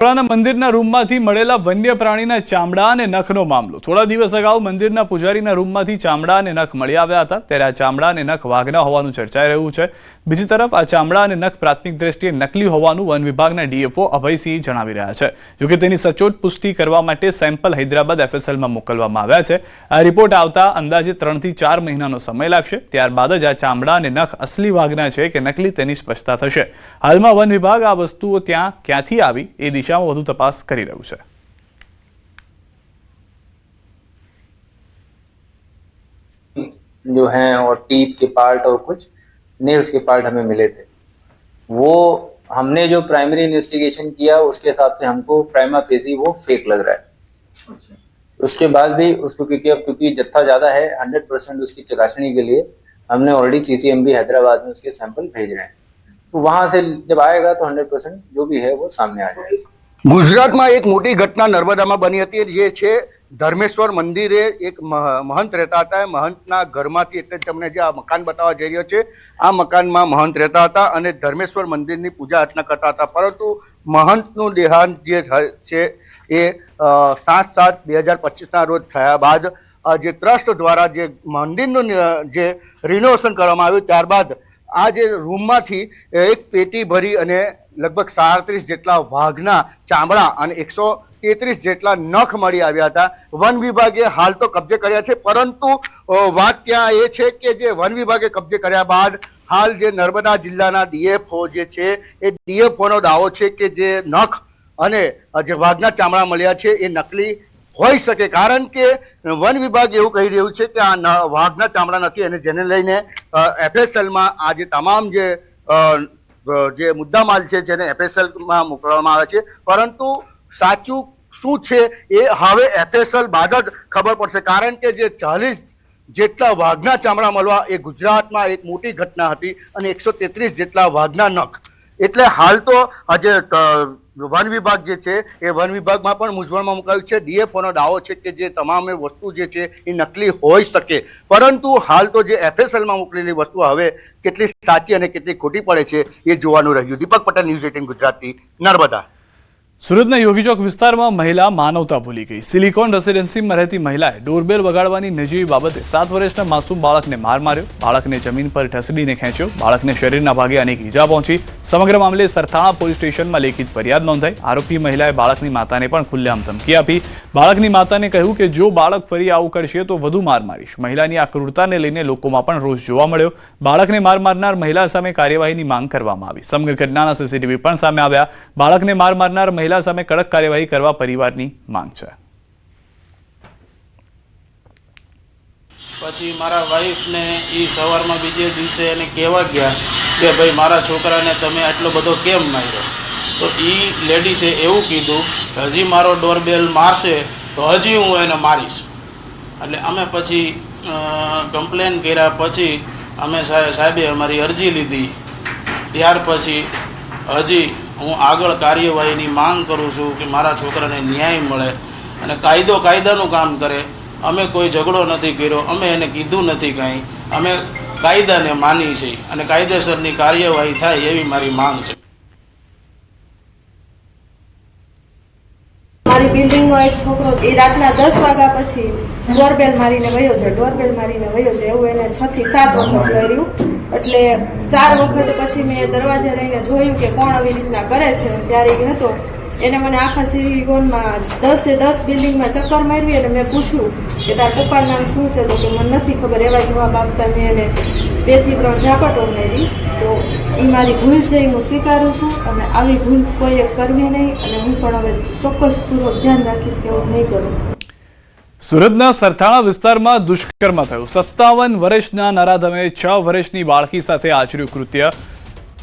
મંદિરના રૂમમાંથી મળેલા વન્ય પ્રાણીના ચામડા અને નખનો મામલો। થોડા દિવસ અગાઉ મંદિરના પૂજારીના રૂમમાંથી ચામડા અને નખ મળી આવ્યા હતા, ત્યારે આ ચામડા અને નખ વાઘના હોવાનું ચર્ચાઈ રહ્યું છે। બીજી તરફ આ ચામડા અને નખ પ્રાથમિક દ્રષ્ટિએ નકલી હોવાનું વન વિભાગના ડીએફઓ અભયસિંહ જણાવી રહ્યા છે। જોકે તેની સચોટ પુષ્ટિ કરવા માટે સેમ્પલ હૈદરાબાદ એફએસએલમાં મોકલવામાં આવ્યા છે। આ રિપોર્ટ આવતા અંદાજે 3 થી 4 મહિનાનો સમય લાગશે। ત્યારબાદ જ આ ચામડા અને નખ અસલી વાઘના છે કે નકલી તેની સ્પષ્ટતા થશે। હાલમાં વન વિભાગ આ વસ્તુઓ ક્યાંથી આવી એ दिशा में વધુ તપાસ કરી રહ્યું છે। जो हैं और टीथ के पार्ट और कुछ नेल्स के पार्ट हमें मिले थे, वो हमने जो प्राइमरी इन्वेस्टिगेशन किया उसके हिसाब से हमको प्राइमा फेसी वो फेक लग रहा है। उसके बाद भी उसको क्योंकि जत्था ज्यादा है 100% उसकी चकासनी के लिए हमने ऑलरेडी सीसीएमबी हैदराबाद में उसके सैंपल भेज रहे हैं, तो वहां से जब आएगा तो 100% जो भी है वो सामने आ जाएगा। गुजरात में एक मोटी घटना नर्मदा में बनी थी। ये छे धर्मेश्वर मंदिरे एक महंत रहता था। महंतना घर में तमने जे आ मकान बतावा जई रह्यो छे, आ मकान में महंत रहता था अने धर्मेश्वर मंदिर की पूजा अर्चना करता था, परंतु महंतनु देहांत जे छे ए 7/7/2025 रोज थया बाद जे ट्रस्ट द्वारा जे मंदिरनु जे रिनोवेशन करवामां आव्युं त्यारबाद आ जे रूम मांथी एक पेटी भरी अने लगभग 37 जेटला वाघना चामड़ा और 133 जेटला नख मळी आव्या हता। वन विभागे हाल तो कब्जे कर्या छे, परंतु वात त्यां ए छे के जे वन विभागे कब्जे कर्या बाद हाल जे नर्मदा जिल्लाना डीएफओ जे छे ए डीएफओ नो दावो छे के जे नख अने जे वाघना चामड़ा मळ्या छे ए नकली होई सके, कारण के वन विभाग एवं कही रह्यु छे के आ वाघना चामड़ा नथी अने जेने लईने एफएसएल में आ जे तमाम जे मुद्दा माल है जेने एफएसएल में मोकलवामां आवे छे, परंतु साचुं शुं छे ए हवे एफएसएल बाद ज खबर पड़शे, कारण के जे 40 जेटला वाघना चामड़ा मळवा ए गुजरात में एक मोटी घटना हती अने 133 जेटला वाघना नख। एटले हाल तो आज वन विभाग जे छे ए वन विभाग में पण मूंझवणमां मुकायुं छे। डीएफओ नो दावो छे के जे तमाम वस्तु जे छे ए नकली होई शके, परंतु हाल तो जे एफएसएल में मोकलेली वस्तु हवे केटली साची अने केटली खोटी पड़े छे ए जोवानुं रह्युं। दीपक पटेल, न्यूज़ 18 गुजराती, नर्मदा। સુરતના યોગી ચોક વિસ્તારમાં મહિલા માનવતા ભૂલી ગઈ। સિલિકોન રેસિડેન્સીમાં રહેતી મહિલાએ ડોરબેલ વગાડવાની નજીવી બાબતે 7 વર્ષના માસૂમ બાળકને માર માર્યો। બાળકને જમીન પર ઢસડીને ખેંચ્યો। બાળકને શરીરના ભાગે અનેક ઈજા પહોંચી। સમગ્ર મામલે સરથાણા પોલીસ સ્ટેશનમાં લેખિત ફરિયાદ નોંધાઈ। આરોપી મહિલાએ બાળકની માતાને પણ ખુલ્લેઆમ ધમકી આપી। બાળકની માતાને કહ્યું કે જો બાળક ફરી આવું કરશે તો વધુ માર મારીશ। મહિલાની આ ક્રૂરતાને લઈને લોકોમાં પણ રોષ જોવા મળ્યો। બાળકને માર મારનાર મહિલા સામે કાર્યવાહીની માંગ કરવામાં આવી। સમગ્ર ઘટનાના સીસીટીવી પણ સામે આવ્યા। બાળકને માર મારનાર મહિલા સામે કડક કાર્યવાહી કરવા પરિવારની માંગ છે। પછી મારા વાઈફ ને ઈ સવારમાં બીજે દિવસે એને કહેવા ગયા કે ભાઈ મારા છોકરાને તમે આટલો બધો કેમ માર્યો, તો ઈ લેડીસે એવું કીધું હજી મારો ડોરબેલ મારશે તો હજી હું એને મારીશ। એટલે અમે પછી કમ્પ્લેન કર્યા, પછી અમે સાહેબે અમારી અરજી લીધી, ત્યાર પછી હજી હું આગળ કાર્યવાહીની માંગ કરું છું કે મારા છોકરાને ન્યાય મળે અને કાયદો કાયદાનું કામ કરે। અમે કોઈ ઝઘડો નથી કર્યો, અમે એને કીધું નથી કાંઈ, અમે કાયદાને માની છે અને કાયદેસરની કાર્યવાહી થાય એવી મારી માંગ છે। મારી બિલ્ડિંગનો એક છોકરો એ રાતના 10 વાગ્યા પછી ડોરબેલ મારીને વયો છે। ડોરબેલ મારીને વયો છે એવું એને 6 થી 7 વખત કર્યું। એટલે 4 વખત પછી મેં દરવાજે રહીને જોયું કે કોણ આવી રીતના કરે છે। ત્યારે એ હતો એને મને આખા સિલિકોનમાં 10 બિલ્ડિંગમાં ચક્કર મારવી અને મેં પૂછ્યું કે તાર પપ્પાનું નામ શું છે, તો કે મને નથી ખબર। એવા જવાબ આપતા મેં એને 2 થી 3 ઝાપટો મારી। તો એ મારી ભૂલ છે, એ હું સ્વીકારું છું અને આવી ભૂલ કોઈએ કરવી નહીં અને હું પણ હવે ચોક્કસપૂર્વક ધ્યાન રાખીશ કે એવું નહીં કરું। સુરતના સરથાણા વિસ્તારમાં દુષ્કર્મ થયું। 57 વર્ષના નરાધમે 6 વર્ષની બાળકી સાથે આચર્યું કૃત્ય।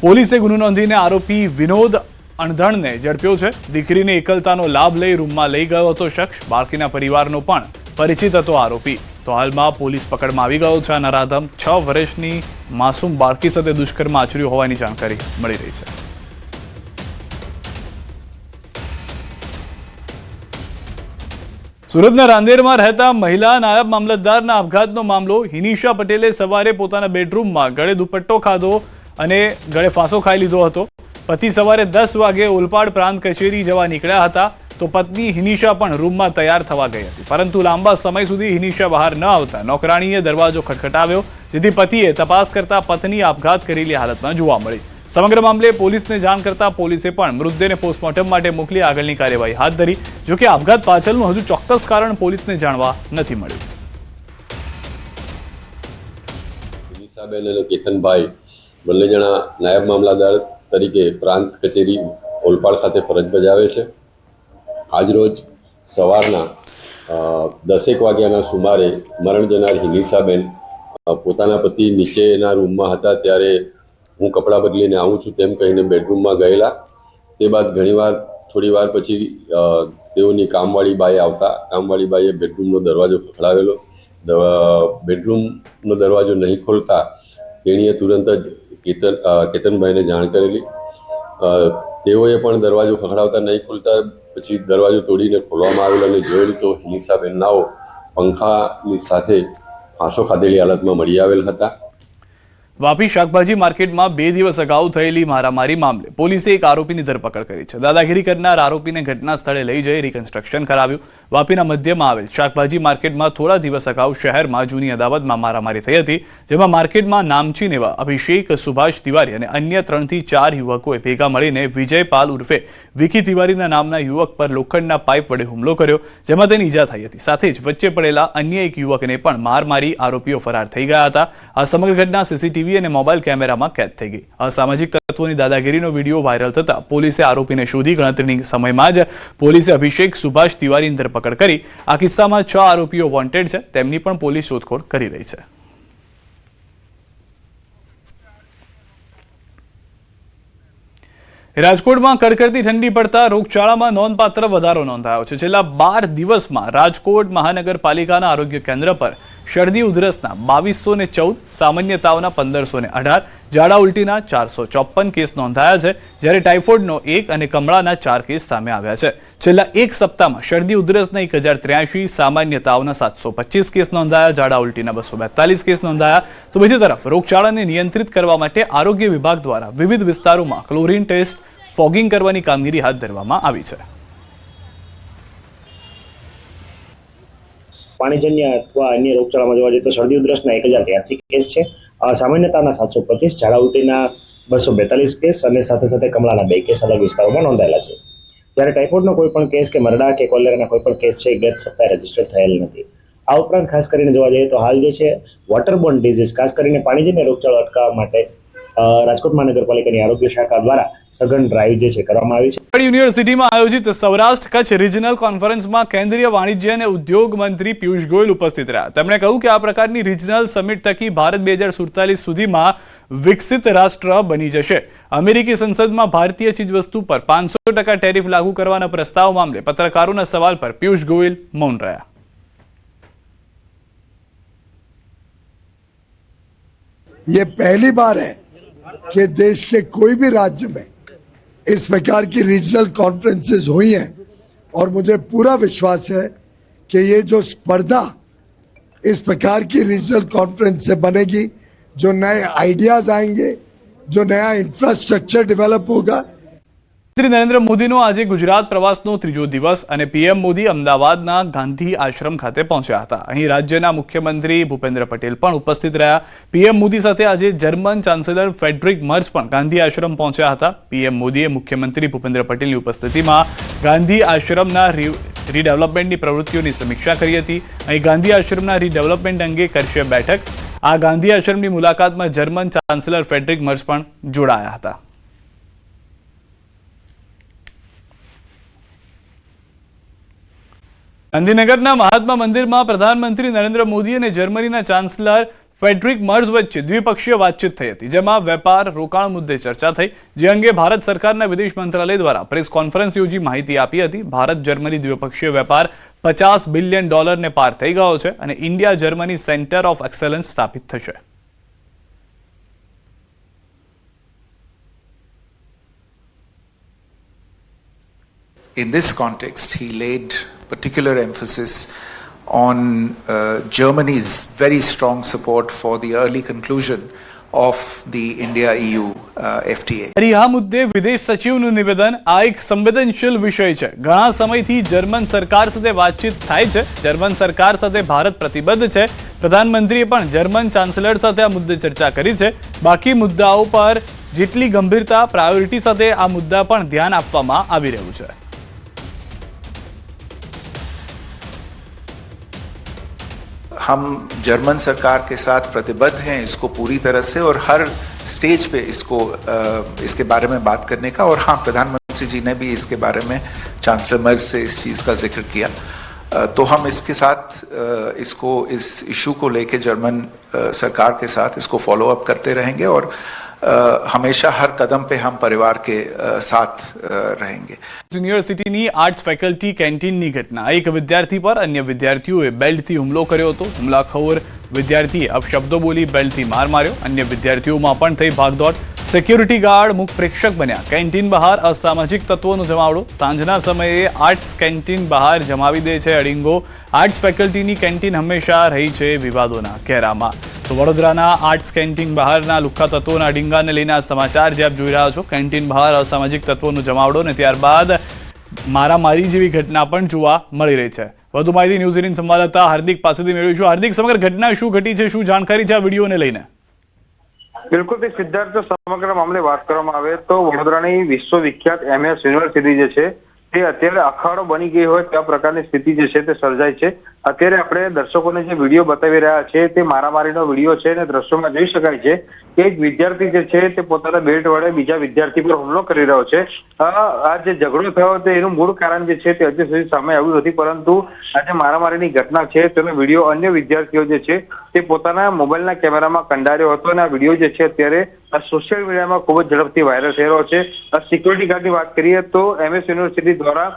પોલીસે ગુનો નોંધીને આરોપી વિનોદ અણધણને ઝડપ્યો છે। દીકરીને એકલતાનો લાભ લઈ રૂમમાં લઈ ગયો હતો શખ્સ। બાળકીના પરિવારનો પણ પરિચિત હતો આરોપી। તો હાલમાં પોલીસ પકડમાં આવી ગયો છે। આ નરાધમ 6 વર્ષની માસૂમ બાળકી સાથે દુષ્કર્મ આચર્યું હોવાની જાણકારી મળી રહી છે। સુરતના રાંદેરમાં રહેતા મહિલા નાયબ મામલતદારના આપઘાતનો મામલો। હિનિશા પટેલે સવારે પોતાના બેડરૂમમાં ગળે દુપટ્ટો ખાધો અને ગળે ફાંસો ખાઈ લીધો હતો। પતિ સવારે 10 વાગે ઓલપાડ પ્રાંત કચેરી જવા નીકળ્યા હતા તો પત્ની હિનિશા પણ રૂમમાં તૈયાર થવા ગઈ હતી, પરંતુ લાંબા સમય સુધી હિનિશા બહાર ન આવતા નોકરાણીએ દરવાજો ખટખટાવ્યો, જેથી પતિએ તપાસ કરતા પત્ની આપઘાત કરેલી હાલતમાં જોવા મળી. સમગ્ર મામલે પોલીસને જાણ કરતા પોલીસે પણ મૃતદેહને પોસ્ટમોર્ટમ માટે મોકલી આગળની કાર્યવાહી હાથ ધરી. જોકે આપઘાત પાછળનું હજુ ચોક્કસ કારણ પોલીસને જાણવા નથી મળ્યું. હિનિશાબેન અને કેતનભાઈ બંને જણા નાયબ મામલાદાર તરીકે પ્રાંત કચેરી ઓલપાડ ખાતે ફરજ બજાવે છે. આજરોજ સવારના 10 વાગ્યાના સુમારે મરણ જનાર હિનિશાબેન પોતાના પતિ નીચેના રૂમમાં હતા ત્યારે હું કપડાં બદલીને આવું છું તેમ કહીને બેડરૂમમાં ગયેલા. તે બાદ થોડી વાર પછી તેઓની કામવાળી બાઈ આવતા કામવાળી બાઈએ બેડરૂમનો દરવાજો ખખડાવેલો. બેડરૂમનો દરવાજો નહીં ખોલતા તેણીએ તુરંત જ કેતનભાઈને જાણ કરેલી. તેઓએ પણ દરવાજો ખખડાવતા નહીં ખોલતા પછી દરવાજો તોડીને ખોલવામાં આવેલો અને જોયેલું તો હિનિશાબેન નાઓ પંખાની સાથે ફાંસો ખાધેલી હાલતમાં મળી આવેલ હતા. વાપી શાકભાજી માર્કેટમાં 2 દિવસ અગાઉ થયેલી મારામારી મામલે પોલીસે એક આરોપીની ધરપકડ કરી છે. દાદાગીરી કરનાર આરોપીને ઘટના સ્થળે લઈ જઈ રિકન્સ્ટ્રક્શન કરાવ્યું. વાપીના મધ્યમાં આવેલ શાકભાજી માર્કેટમાં થોડા દિવસ અગાઉ શહેરમાં જૂની અદાવતમાં મારામારી થઈ હતી, જેમાં માર્કેટમાં નામચીન એવા અભિષેક સુભાષ તિવારી અને અન્ય 3 થી 4 યુવકોએ ભેગા મળીને વિજય પાલ ઉર્ફે વિકી તિવારીના નામના યુવક પર લોખંડના પાઇપ વડે હુમલો કર્યો, જેમાં તેની ઈજા થઈ હતી. સાથે જ વચ્ચે પડેલા અન્ય એક યુવકને પણ માર મારી આરોપીઓ ફરાર થઈ ગયા હતા. આ સમગ્ર ઘટના સીસીટીવી અને મોબાઈલ કેમેરામાં કેદ થઈ ગઈ. અસામાજિક તત્વોની દાદાગીરીનો વિડીયો વાયરલ થતા પોલીસે આરોપીને શોધી ગણતરીની સમયમાં જ પોલીસે અભિષેક સુભાષ તિવારીની ધરપકડ કરી. આ કિસ્સામાં 6 આરોપીઓ વોન્ટેડ છે, તેમની પણ પોલીસ શોધખોળ કરી રહી છે. રાજકોટમાં કડકડતી ઠંડી પડતા રોગચાળામાં નોંધપાત્ર વધારો નોંધાયો છે. છેલ્લા 12 દિવસમાં રાજકોટ મહાનગરપાલિકાના આરોગ્ય કેન્દ્ર પર શરદી ઉધરસના 2214, સામાન્ય તાવના 1518, ઝાડા ઉલટીના 454 કેસ નોંધાયા છે, જ્યારે ટાઇફોઇડનો 1 અને કમળાના 4 કેસ સામે આવ્યા છે. છેલ્લા એક સપ્તાહમાં શરદી ઉધરસના 1083, સામાન્ય તાવના 725 કેસ નોંધાયા, ઝાડા ઉલટીના 242 કેસ નોંધાયા. તો બીજી તરફ રોગચાળાને નિયંત્રિત કરવા માટે આરોગ્ય વિભાગ દ્વારા વિવિધ વિસ્તારોમાં ક્લોરીન ટેસ્ટ, ફોગિંગ કરવાની કામગીરી હાથ ધરવામાં આવી છે. પાણીજન્ય અથવા અન્ય રોગચાળામાં જોવા જઈએ તો શરદી ઉધરસના 1083 કેસ છે, સામાન્ય તાવના 725, ઝાડા ઉલટીના 242 કેસ અને સાથે સાથે કમળાના 2 કેસ અલગ વિસ્તારોમાં નોંધાયેલા છે. જ્યારે ટાઇફોઇડનો કોઈ પણ કેસ કે મરડા કે કોલેરાના કોઈ પણ કેસ છે ગત સપ્તાહે રજીસ્ટર થયેલ નથી. આ ઉપરાંત ખાસ કરીને જોવા જઈએ તો હાલ જે છે વોટરબોર્ન ડિઝીઝ ખાસ કરીને પાણીજન્ય રોગચાળો અટકાવવા માટે રાજકોટ મહાનગરપાલિકાની આરોગ્ય શાખા દ્વારા સઘન ડ્રાઈવ જે છે કરવામાં આવી છે. યુનિવર્સિટીમાં આયોજિત સૌરાષ્ટ્ર કચ્છ રિજનલ કોન્ફરન્સમાં કેન્દ્રીય વાણિજ્ય અને ઉદ્યોગ મંત્રી પિયુષ ગોયલ ઉપસ્થિત રહ્યા. તેમણે કહ્યું કે આ પ્રકારની રિજનલ સમિટ થકી ભારત 2047 સુધીમાં વિકસિત રાષ્ટ્ર બની જશે. અમેરિકી સંસદમાં ભારતીય ચીજવસ્તુ પર 500% ટેરિફ લાગુ કરવાના પ્રસ્તાવ મામલે પત્રકારોના સવાલ પર પિયુષ ગોયલ મૌન રહ્યા. ये पहली बार है कि देश के कोई भी राज्य में इस प्रकार की रीजनल कॉन्फ्रेंसेस हुई हैं और मुझे पूरा विश्वास है कि ये जो स्पर्धा इस प्रकार की रीजनल कॉन्फ्रेंस से बनेगी, जो नए आइडियाज आएंगे, जो नया इंफ्रास्ट्रक्चर डेवलप होगा. શ્રી નરેન્દ્ર મોદીનો આજે ગુજરાત પ્રવાસનો 3જો દિવસ અને પીએમ મોદી અમદાવાદના ગાંધી આશ્રમ ખાતે પહોંચ્યા હતા. અહીં રાજ્યના મુખ્યમંત્રી ભૂપેન્દ્ર પટેલ પણ ઉપસ્થિત રહ્યા. પીએમ મોદી સાથે આજે જર્મન ચાન્સેલર ફ્રેડરિક મર્ચ પણ ગાંધી આશ્રમ પહોંચ્યા હતા. પીએમ મોદીએ મુખ્યમંત્રી ભૂપેન્દ્ર પટેલની ઉપસ્થિતિમાં ગાંધી આશ્રમના રીડેવલપમેન્ટની પ્રવૃત્તિઓની સમીક્ષા કરી હતી. અહીં ગાંધી આશ્રમના રીડેવલપમેન્ટ અંગે કરશે બેઠક. આ ગાંધી આશ્રમની મુલાકાતમાં જર્મન ચાન્સેલર ફ્રેડરિક મર્ચ પણ જોડાયા હતા. ગાંધીનગરના મહાત્મા મંદિરમાં પ્રધાનમંત્રી નરેન્દ્ર મોદી અને જર્મનીના ચાન્સલર ફ્રેડરિક મર્ચ વચ્ચે દ્વિપક્ષીય વાતચીત થઈ હતી, જેમાં વેપાર રોકાણ મુદ્દે ચર્ચા થઈ, જે અંગે ભારત સરકારના વિદેશ મંત્રાલય દ્વારા પ્રેસ કોન્ફરન્સ યોજી માહિતી આપી હતી. ભારત જર્મની દ્વિપક્ષીય વેપાર $50 બિલિયન પાર થઈ ગયો છે અને India Germany centre of excellence સ્થાપિત થશે. In this context, he laid particular emphasis on Germany's very strong support for the early conclusion of the India-EU FTA. ફરી આ મુદ્દે વિદેશ સચિવનું નિવેદન. આ એક સંવેદનશીલ વિષય છે. ઘણા સમયથી જર્મન સરકાર સાથે વાતચીત થાય છે. જર્મન સરકાર સાથે ભારત પ્રતિબદ્ધ છે. પ્રધાનમંત્રીએ પણ જર્મન ચાન્સેલર સાથે આ મુદ્દે ચર્ચા કરી છે. બાકી મુદ્દાઓ પર જેટલી ગંભીરતા પ્રાયોરિટી સાથે આ મુદ્દા પણ ધ્યાન આપવામાં આવી રહ્યું છે. हम जर्मन सरकार के साथ प्रतिबद्ध हैं इसको पूरी तरह से और हर स्टेज पे इसके बारे में बात करने का. और हाँ, प्रधानमंत्री जी ने भी इसके बारे में चांसलर मर्ज से इस चीज़ का जिक्र किया. तो हम इसके साथ इस इशू को लेके जर्मन सरकार के साथ इसको फॉलो अप करते रहेंगे और हमेशा हर कदम पे हम परिवार के साथ रहेंगे. યુનિવર્સિટીની આર્ટ્સ ફેકલ્ટી કેન્ટીનની ઘટના. એક વિદ્યાર્થી પર અન્ય વિદ્યાર્થીઓએ બેલ્ટથી હુમલો કર્યો હતો. હુમલાખોર વિદ્યાર્થીએ અપશબ્દો બોલી બેલ્ટથી માર માર્યો. અન્ય વિદ્યાર્થીઓમાં પણ થઈ ભાગદોડ. સિક્યુરિટી ગાર્ડ મુખ પ્રેક્ષક બન્યા. કેન્ટીન બહાર અસામાજિક તત્વોનો જમાવડો. સાંજના સમયે આર્ટ્સ કેન્ટીન બહાર જમાવી દે છે અડિંગો. આર્ટ્સ ફેકલ્ટીની કેન્ટીન હંમેશા રહી છે વિવાદોના ઘેરામાં. તો વડોદરાના આર્ટ્સ કેન્ટીન બહારના લુખ્ખા તત્વોના ડીંગાને લઈને આ સમાચાર જે આપ જોઈ રહ્યા છો. કેન્ટીન બહાર અસામાજિક તત્વોનો જમાવડો અને ત્યારબાદ મારામારી જેવી ઘટના પણ જોવા મળી રહી છે. વધુ માહિતી ન્યૂઝ 18 સંવાદદાતા હાર્દિક પાસેથી મેળવીશું. હાર્દિક, સમગ્ર ઘટના શું ઘટી છે, શું જાણકારી છે આ વિડીયોને લઈને? બિલકુલ સિદ્ધાર્થ, સમગ્ર મામલે વાત કરવામાં આવે તો વડોદરાની વિશ્વવિખ્યાત MS યુનિવર્સિટી જે છે તે અત્યારે અખાડો બની ગઈ હોય त्या પ્રકારની સ્થિતિ જે છે તે સર્જાય છે. અત્યારે આપણે દર્શકોને જે વિડીયો બતાવી રહ્યા છે તે મારામારીનો વિડીયો છે અને દ્રશ્યોમાં જોઈ શકાય છે કે એક વિદ્યાર્થી જે છે તે પોતાના બેલ્ટ વડે બીજા વિદ્યાર્થી પર હુમલો કરી રહ્યો છે. આ જે ઝઘડો થયો હતો એનું મૂળ કારણ જે છે તે હજી સુધી સામે આવ્યું નથી, પરંતુ આ જે મારામારીની ઘટના છે તેનો વિડીયો અન્ય વિદ્યાર્થીઓ જે છે તે પોતાના મોબાઈલના કેમેરામાં કંડાર્યો હતો અને આ વિડીયો જે છે અત્યારે સોશિયલ મીડિયામાં ખૂબ જ ઝડપથી વાયરલ થઈ રહ્યો છે. સિક્યુરિટી ગાર્ડની વાત કરીએ તો MS યુનિવર્સિટી દ્વારા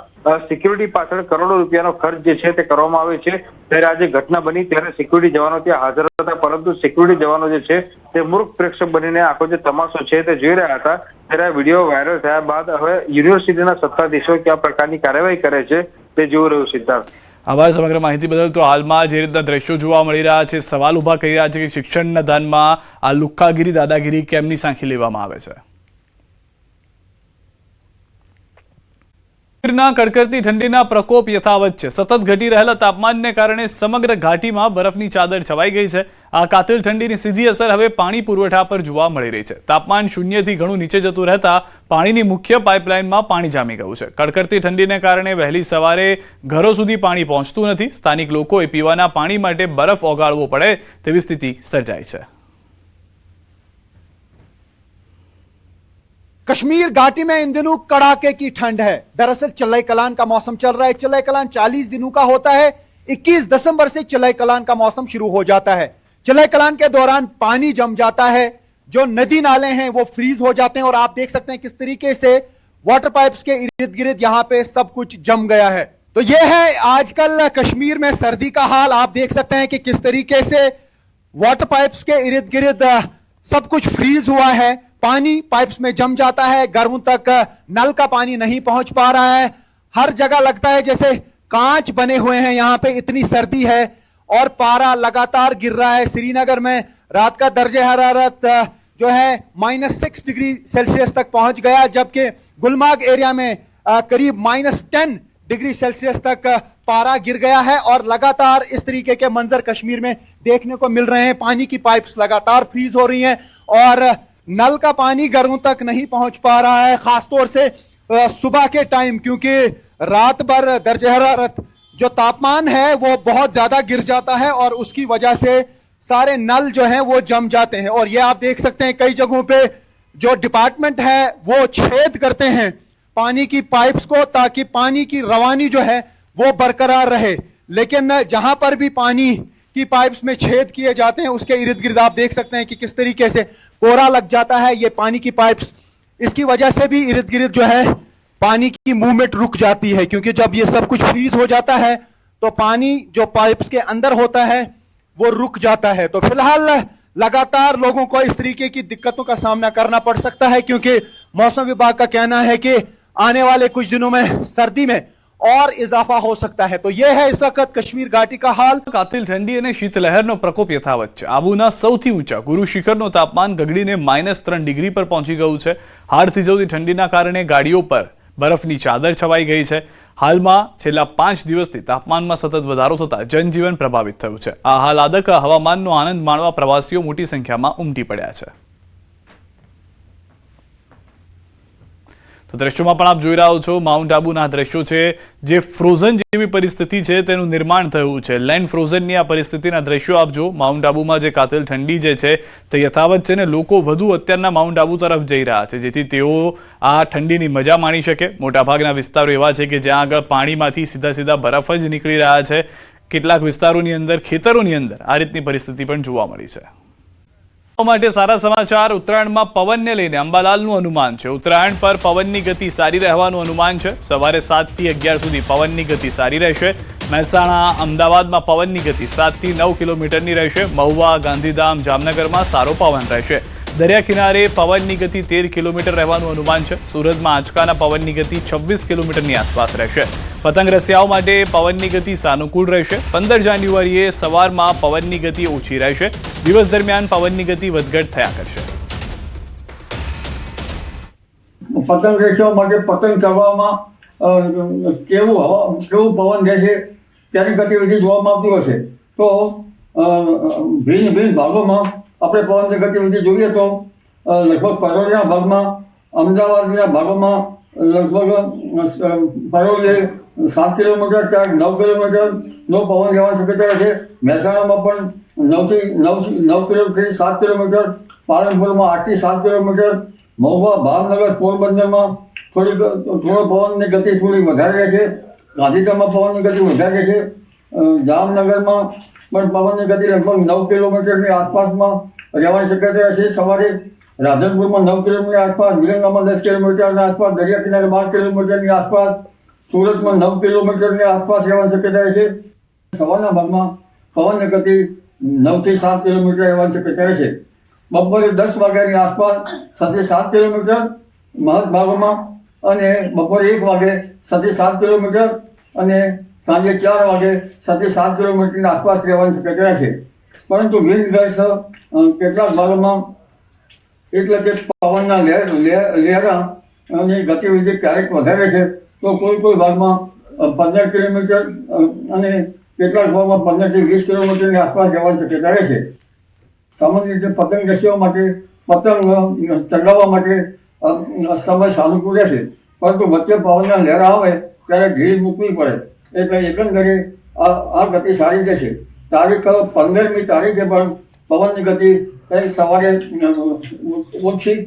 સિક્યુરિટી પાછળ કરોડો રૂપિયાનો ખર્ચ જે છે તે કરવામાં આવે છે. ત્યારે આજે ઘટના બની ત્યારે સિક્યુરિટી જવાનો ત્યાં હાજર હતા, પરંતુ સિક્યુરિટી જવાનો જે છે તે મૂર્ખ પ્રેક્ષક બનીને આખો જે તમાશો છે તે જોઈ રહ્યા હતા. ત્યારે આ વિડીયો વાયરલ થયા બાદ હવે યુનિવર્સિટીના સત્તાધીશો કયા પ્રકારની કાર્યવાહી કરે છે તે જોઈ રહ્યું. સિદ્ધાર્થ, આભાર સમગ્ર માહિતી બદલ. તો હાલમાં જે રીતના દ્રશ્યો જોવા મળી રહ્યા છે, સવાલ ઉભા કરી રહ્યા છે કે શિક્ષણના દાનમાં આ લુખ્ખાગીરી, દાદાગીરી કેમની સાંખી લેવામાં આવે છે? કડકડતી ઠંડીના પ્રકોપ યથાવત છે. સતત ઘટી રહેલા તાપમાનને કારણે સમગ્ર ઘાટીમાં બરફની ચાદર છવાઈ ગઈ છે. આ કાતિલ ઠંડીની સીધી અસર હવે પાણી પુરવઠા પર જોવા મળી રહી છે. તાપમાન શૂન્યથી ઘણું નીચે જતું રહેતા પાણીની મુખ્ય પાઇપલાઇનમાં પાણી જામી ગયું છે. કડકડતી ઠંડીને કારણે વહેલી સવારે ઘરો સુધી પાણી પહોંચતું નથી. સ્થાનિક લોકોએ પીવાના પાણી માટે બરફ ઓગાળવો પડે તેવી સ્થિતિ સર્જાઈ છે. कश्मीर घाटी में इन दिनों कड़ाके की ठंड है. दरअसल चलाई कलान का मौसम चल रहा है. चलाई कलान 40 दिनों का होता है. 21 दिसंबर से चलाई कलान का मौसम शुरू हो जाता है. चलाई कलान के दौरान पानी जम जाता है, जो नदी नाले हैं वो फ्रीज हो जाते हैं और आप देख सकते हैं किस तरीके से वाटर पाइप्स के इर्द गिर्द यहां पे सब कुछ जम गया है. तो यह है आजकल कश्मीर में सर्दी का हाल. आप देख सकते हैं कि किस तरीके से वाटर पाइप्स के इर्द गिर्द सब कुछ फ्रीज हुआ है. पानी पाइप्स में जम जाता है, घरों तक नल का पानी नहीं पहुंच पा रहा है. हर जगह लगता है जैसे कांच बने हुए हैं. यहां पे इतनी सर्दी है और पारा लगातार गिर रहा है. श्रीनगर में रात का दर्जे हरारत जो है -6 डिग्री सेल्सियस तक पहुंच गया, जबकि गुलमर्ग एरिया में करीब -10 डिग्री सेल्सियस तक पारा गिर गया है. और लगातार इस तरीके के मंजर कश्मीर में देखने को मिल रहे हैं. पानी की पाइप्स लगातार फ्रीज हो रही हैं और नल का पानी घरों तक नहीं पहुंच पा रहा है, खासतौर से सुबह के टाइम, क्योंकि रात भर दर्जे हरारत जो तापमान है वो बहुत ज्यादा गिर जाता है और उसकी वजह से सारे नल जो हैं वो जम जाते हैं. और ये आप देख सकते हैं कई जगहों पे जो डिपार्टमेंट है वो छेद करते हैं पानी की पाइप्स को, ताकि पानी की रवानी जो है वो बरकरार रहे. लेकिन जहां पर भी पानी की पाइप्स में छेद किए जाते हैं उसके इर्द गिर्द आप देख सकते हैं कि किस तरीके से कोहरा लग जाता है. ये पानी की पाइप्स, इसकी वजह से भी इर्द गिर्द जो है पानी की मूवमेंट रुक जाती है, क्योंकि जब ये सब कुछ फ्रीज हो जाता है तो पानी जो पाइप्स के अंदर होता है वो रुक जाता है. तो फिलहाल लगातार लोगों को इस तरीके की दिक्कतों का सामना करना पड़ सकता है, क्योंकि मौसम विभाग का कहना है कि आने वाले कुछ दिनों में सर्दी में और इजाफा हो सकता है। तो यह है इस वक्त कश्मीर घाटी का हाल। કાતિલ ઠંડી અને શીતલહેરનો પ્રકોપ યથાવત છે। આબુના સૌથી ઊંચા ગુરુ શિખરનું તાપમાન ગગડીને -3 ડિગ્રી પર પહોંચી ગયું છે। હાડ થીજવતી ઠંડીના કારણે ગાડીઓ પર બરફની ચાદર છવાઈ ગઈ છે। હાલમાં છેલ્લા 5 દિવસથી તાપમાનમાં સતત વધારો થતા જનજીવન પ્રભાવિત થયું છે। આ આહલાદક હવામાનનો આનંદ માણવા પ્રવાસીઓ મોટી સંખ્યામાં ઉમટી પડ્યા છે। તો દ્રશ્યોમાં પણ આપ જોઈ રહ્યા છો માઉન્ટ આબુના દ્રશ્યો છે, જે ફ્રોઝન જેવી પરિસ્થિતિ છે તેનું નિર્માણ થયું છે। લેન્ડ ફ્રોઝનની આ પરિસ્થિતિના દ્રશ્યો આપ જો। માઉન્ટ આબુમાં જે કાતિલ ઠંડી જે છે તે યથાવત છે ને લોકો વધુ અત્યારના માઉન્ટ આબુ તરફ જઈ રહ્યા છે, જેથી તેઓ આ ઠંડીની મજા માણી શકે। મોટાભાગના વિસ્તારો એવા છે કે જ્યાં આગળ પાણીમાંથી સીધા સીધા બરફ જ નીકળી રહ્યા છે। કેટલાક વિસ્તારોની અંદર ખેતરોની અંદર આ રીતની પરિસ્થિતિ પણ જોવા મળી છે। માટે સારા સમાચાર। ઉત્તરાયણમાં પવનને લઈને અંબાલાલનું અનુમાન છે। ઉત્તરાયણ પર પવનની ગતિ સારી રહેવાનું અનુમાન છે। સવારે 7 થી 11 સુધી પવનની ગતિ સારી રહેશે। મહેસાણા અમદાવાદમાં પવનની ગતિ 7 થી 9 કિલોમીટરની રહેશે। મહુવા ગાંધીધામ જામનગરમાં સારો પવન રહેશે। દરિયા કિનારે પવનની ગતિ 13 કિલોમીટર રહેવાનું અનુમાન છે। સુરતમાં આંચકાના પવનની ગતિ 26 કિલોમીટરની આસપાસ રહેશે। પતંગ રસિયાઓ માટે પવનની ગતિ સાનુકૂળ રહેશે। 15 જાન્યુઆરીએ સવારમાં પવનની ગતિ ઓછી રહેશે। દિવસ દરમિયાન પવનની ગતિ વધઘટ થયા કરશે। પતંગ રસિયાઓ માટે પતંગ ચગાવવામાં કેવું પવન રહેશે તેની ગતિવિધિ જોવામાં આવતી હશે। તો ભિન્ન ભિન્ન ભાગોમાં આપણે પવનની ગતિવિધિ જોઈએ તો લગભગ પરોળીના ભાગમાં, અમદાવાદના ભાગોમાં લગભગ પરોળીએ 7 કિલોમીટર ક્યાંક 9 કિલોમીટરનો પવન રહેવાની શક્યતા છે। મહેસાણામાં પણ 9 કિલોમીટરથી 7 કિલોમીટર, પાલનપુરમાં 8 થી 7 કિલોમીટર, મહુવા, ભાવનગર, પોરબંદરમાં થોડો પવનની ગતિ થોડી વધારે રહેશે। ગાંધીધામમાં પવનની ગતિ વધારે રહેશે। જામનગરમાં પણ પવનની ગતિ લગભગ 9 કિલોમીટરની આસપાસમાં રહેવાની શક્યતા રહેશે। સવારે રાધનપુરમાં 9 કિલોમીટર આસપાસ, વિરંગામાં 10 કિલોમીટરની આસપાસ, દરિયા કિનારે 12 કિલોમીટરની આસપાસ, સુરતમાં 9 કિલોમીટરની આસપાસ રહેવાની શક્યતા રહેશે। સવારના ભાગમાં પવનની ગતિ 9 થી 7 કિલોમીટર રહેવાની શક્યતા રહેશે। બપોરે 10 વાગ્યાની આસપાસ 6 થી 7 કિલોમીટર મહદ ભાગોમાં, અને બપોરે 1 વાગે 6 થી 7 કિલોમીટર, અને સાંજે 4 વાગે 6 થી 7 કિલોમીટરની આસપાસ રહેવાની શક્યતા રહેશે। પરંતુ વિન્ડ ગર્ડ્સ કેટલાક ભાગોમાં, એટલે કે પવનના લહેરાની ગતિવિધિ ક્યારેક વધારે છે તો કોઈ ભાગમાં 15 કિલોમીટર અને કેટલાક ભાગમાં 15 થી 20 કિલોમીટરની આસપાસ રહેવાની શક્યતા રહેશે। સામાન્ય રીતે પતંગ રસિયાઓ માટે પતંગ ચગાવવા માટે સમય સાનુકૂળ રહેશે, પરંતુ વચ્ચે પવનના લહેરા આવે ત્યારે ઢીલ મૂકવી પડે, એટલે એકંદરે આ ગતિ સારી રહેશે। તારીખ 15મી તારીખે પણ પવનની ગતિ સવારે ઓછી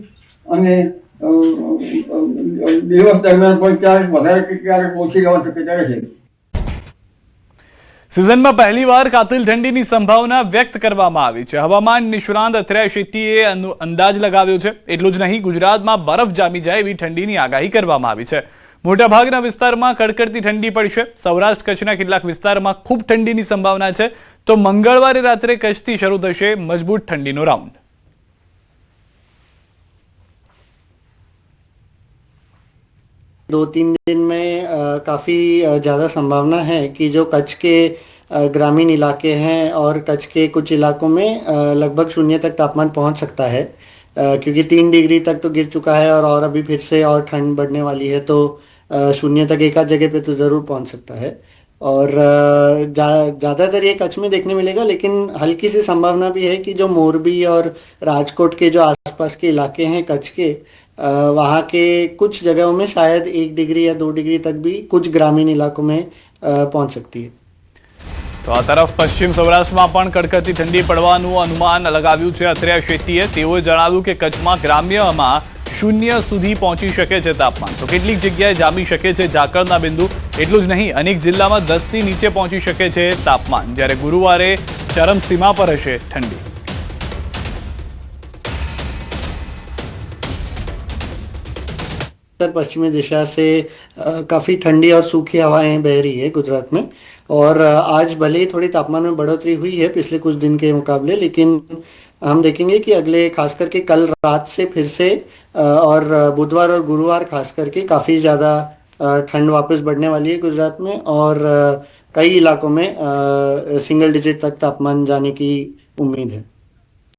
અને દિવસ દરમિયાન પણ ક્યારેક વધારે કે ક્યારેક ઓછી રહેવાની શક્યતા રહેશે। સિઝનમાં પહેલીવાર કાતિલ ઠંડીની સંભાવના વ્યક્ત કરવામાં આવી છે। હવામાન નિષ્ણાંત અત્રેય શેટ્ટીએ અંદાજ લગાવ્યો છે। એટલું જ નહીં, ગુજરાતમાં બરફ જામી જાય એવી ઠંડીની આગાહી કરવામાં આવી છે। મોટાભાગના વિસ્તારમાં કડકડતી ઠંડી પડશે। સૌરાષ્ટ્ર કચ્છના કેટલાક વિસ્તારમાં ખૂબ ઠંડીની સંભાવના છે। તો મંગળવારે રાત્રે કચ્છથી શરૂ થશે મજબૂત ઠંડીનો રાઉન્ડ। 2-3 दिन में काफ़ी ज़्यादा संभावना है कि जो कच्छ के ग्रामीण इलाके हैं और कच्छ के कुछ इलाकों में लगभग 0 तक तापमान पहुंच सकता है, क्योंकि 3 डिग्री तक तो गिर चुका है और अभी फिर से और ठंड बढ़ने वाली है, तो 0 तक एक आध जगह पे तो ज़रूर पहुंच सकता है। और ज़्यादातर ये कच्छ में देखने मिलेगा, लेकिन हल्की सी संभावना भी है कि जो मोरबी और राजकोट के जो आसपास के इलाके हैं कच्छ के, वहाँ के कुछ जगहों में शायद 1 डिग्री या 2 डिग्री तक भी कुछ ग्रामीण इलाकों में पहुंच सकती है। તો આ તરફ પશ્ચિમ સૌરાષ્ટ્રમાં પણ કડકડતી ઠંડી પડવાનું અનુમાન લગાવ્યું છે અત્રેય શેટ્ટીએ। તેઓએ જણાવ્યું કે કચ્છમાં ગ્રામ્યમાં 0 સુધી પહોંચી શકે છે તાપમાન, તો કેટલીક જગ્યાએ જામી શકે છે ઝાકળના બિંદુ। એટલું જ નહીં, અનેક જિલ્લામાં 10 થી નીચે પહોંચી શકે છે તાપમાન, જ્યારે ગુરુવારે ચરમસીમા પર હશે ઠંડી। उत्तर पश्चिमी दिशा से काफ़ी ठंडी और सूखी हवाएं बह रही है गुजरात में, और आज भले ही थोड़ी तापमान में बढ़ोतरी हुई है पिछले कुछ दिन के मुकाबले, लेकिन हम देखेंगे कि अगले खास करके कल रात से फिर से और बुधवार और गुरुवार खास करके काफ़ी ज़्यादा ठंड वापस बढ़ने वाली है गुजरात में और कई इलाकों में सिंगल डिजिट तक तापमान जाने की उम्मीद है।